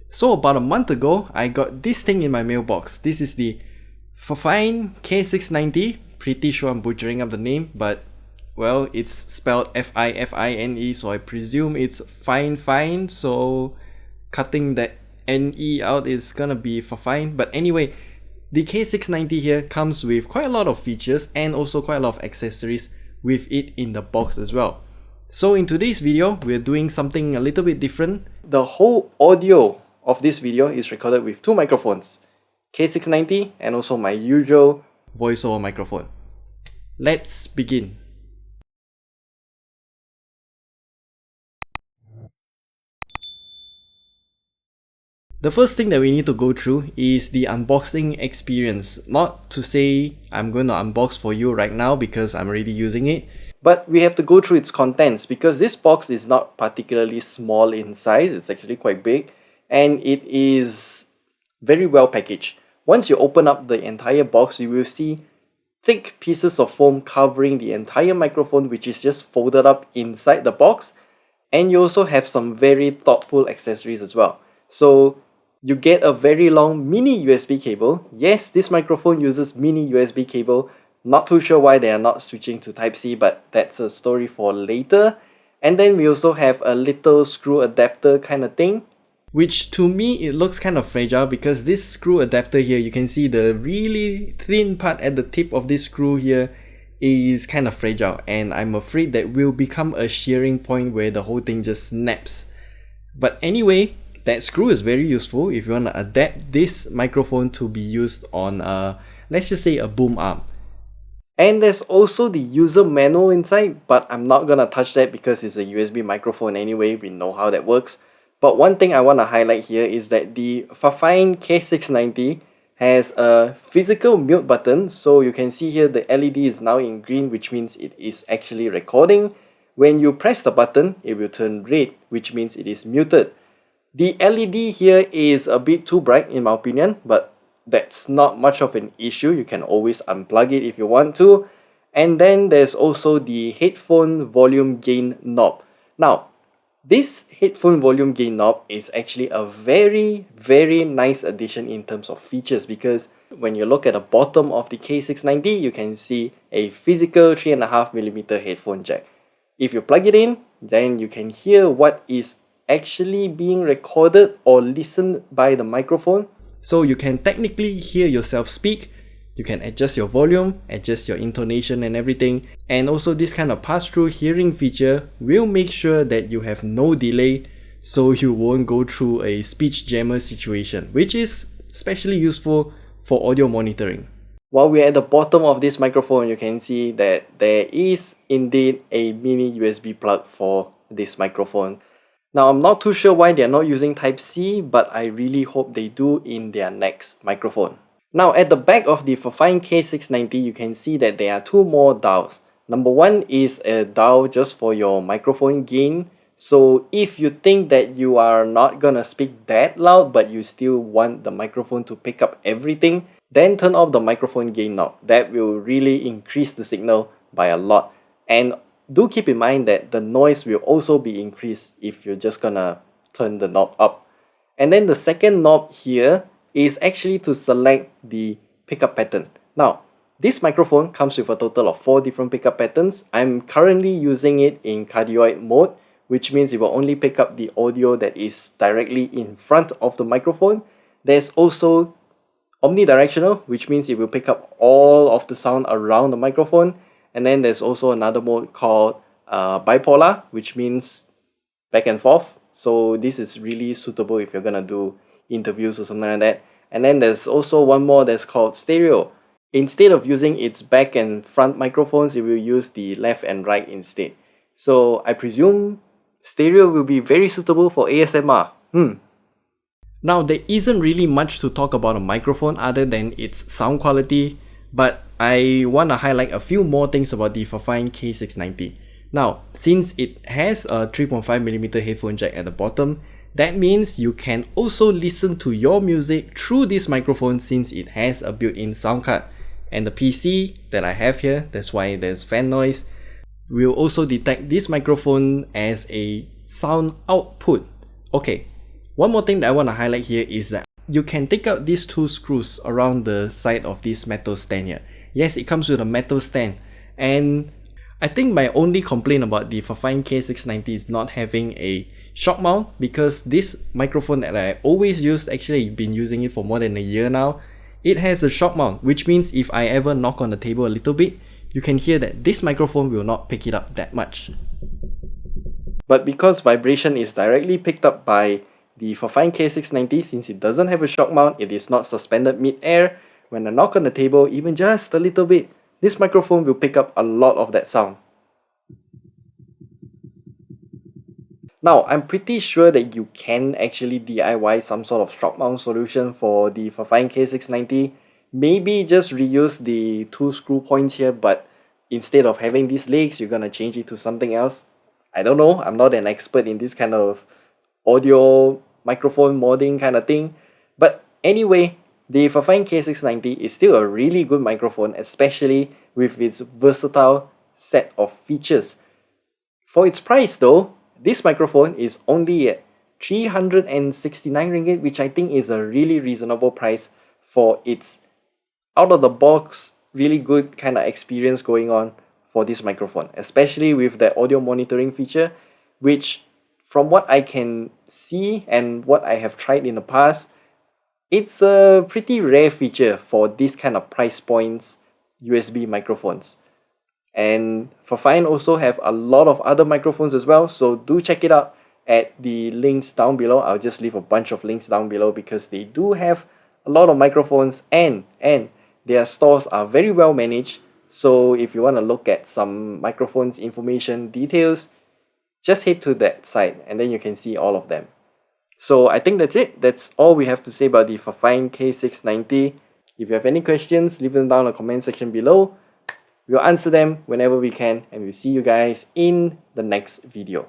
So about a month ago, I got this thing in my mailbox. This is the Fifine K690. Pretty sure I'm butchering up the name, but well, it's spelled Fifine, so I presume it's fine. So cutting that NE out is gonna be Fifine. But anyway, the K690 here comes with quite a lot of features and also quite a lot of accessories with it in the box as well. So in today's video, we're doing something a little bit different. The whole audio of this video is recorded with two microphones, K690 and also my usual voiceover microphone. Let's begin. The first thing that we need to go through is the unboxing experience. Not to say I'm going to unbox for you right now because I'm already using it, but we have to go through its contents because this box is not particularly small in size. It's actually quite big and it is very well packaged. Once you open up the entire box, you will see thick pieces of foam covering the entire microphone, which is just folded up inside the box. And you also have some very thoughtful accessories as well. So you get a very long mini USB cable. Yes, this microphone uses mini USB cable. Not too sure why they are not switching to Type-C, but that's a story for later. And then we also have a little screw adapter kind of thing, which to me it looks kind of fragile because this screw adapter here, you can see the really thin part at the tip of this screw here is kind of fragile, and I'm afraid that will become a shearing point where the whole thing just snaps. But anyway, that screw is very useful if you want to adapt this microphone to be used on let's just say a boom arm. And there's also the user manual inside, but I'm not gonna touch that because it's a USB microphone anyway. We know how that works. But one thing I want to highlight here is that the Fifine K690 has a physical mute button. So you can see here the LED is now in green, which means it is actually recording. When you press the button, it will turn red, which means it is muted. The LED here is a bit too bright in my opinion, but that's not much of an issue. You can always unplug it if you want to. And then there's also the headphone volume gain knob. Now, this headphone volume gain knob is actually a very nice addition in terms of features, because when you look at the bottom of the K690, you can see a physical 3.5mm headphone jack. If you plug it in, then you can hear what is actually being recorded or listened by the microphone. So you can technically hear yourself speak, you can adjust your volume, adjust your intonation and everything. And also this kind of pass-through hearing feature will make sure that you have no delay, so you won't go through a speech jammer situation, which is especially useful for audio monitoring. While we're at the bottom of this microphone, you can see that there is indeed a mini USB plug for this microphone. Now, I'm not too sure why they're not using Type-C, but I really hope they do in their next microphone. Now, at the back of the Fifine K690, you can see that there are two more dials. Number one is a dial just for your microphone gain. So if you think that you are not gonna speak that loud, but you still want the microphone to pick up everything, then turn off the microphone gain knob. That will really increase the signal by a lot. And do keep in mind that the noise will also be increased if you're just gonna turn the knob up. And then the second knob here is actually to select the pickup pattern. Now, this microphone comes with a total of 4 different pickup patterns. I'm currently using it in cardioid mode, which means it will only pick up the audio that is directly in front of the microphone. There's also omnidirectional, which means it will pick up all of the sound around the microphone. And then there's also another mode called bipolar, which means back and forth. So this is really suitable if you're gonna do interviews or something like that. And then there's also one more that's called stereo. Instead of using its back and front microphones, it will use the left and right instead. So I presume stereo will be very suitable for ASMR. Now, there isn't really much to talk about a microphone other than its sound quality, but I want to highlight a few more things about the Fifine K690. Now, since it has a 3.5mm headphone jack at the bottom, that means you can also listen to your music through this microphone since it has a built-in sound card. And the PC that I have here, that's why there's fan noise, will also detect this microphone as a sound output. Okay, One more thing that I want to highlight here is that you can take out these two screws around the side of this metal stand here. Yes, it comes with a metal stand, and I think my only complaint about the Fifine K690 is not having a shock mount, because this microphone that I always use, actually been using it for more than a year now, it has a shock mount, which means if I ever knock on the table a little bit, you can hear that this microphone will not pick it up that much. But because vibration is directly picked up by the Fifine K690, since it doesn't have a shock mount, it is not suspended mid-air, when I knock on the table, even just a little bit, this microphone will pick up a lot of that sound. Now, I'm pretty sure that you can actually DIY some sort of shock mount solution for the Fifine K690. Maybe just reuse the two screw points here, but instead of having these legs, you're gonna change it to something else. I don't know, I'm not an expert in this kind of audio microphone modding kind of thing. But anyway, the Fifine K690 is still a really good microphone, especially with its versatile set of features. For its price though, this microphone is only at 369 ringgit, which I think is a really reasonable price for its out-of-the-box, really good kind of experience going on for this microphone, especially with the audio monitoring feature, which from what I can see and what I have tried in the past, it's a pretty rare feature for this kind of price points USB microphones. And Fifine also have a lot of other microphones as well, so do check it out at the links down below. I'll just leave a bunch of links down below because they do have a lot of microphones, and their stores are very well managed. So if you want to look at some microphones information details, just head to that site and then you can see all of them. So I think that's it. That's all we have to say about the Fifine K690. If you have any questions, leave them down in the comment section below. We'll answer them whenever we can, and we'll see you guys in the next video.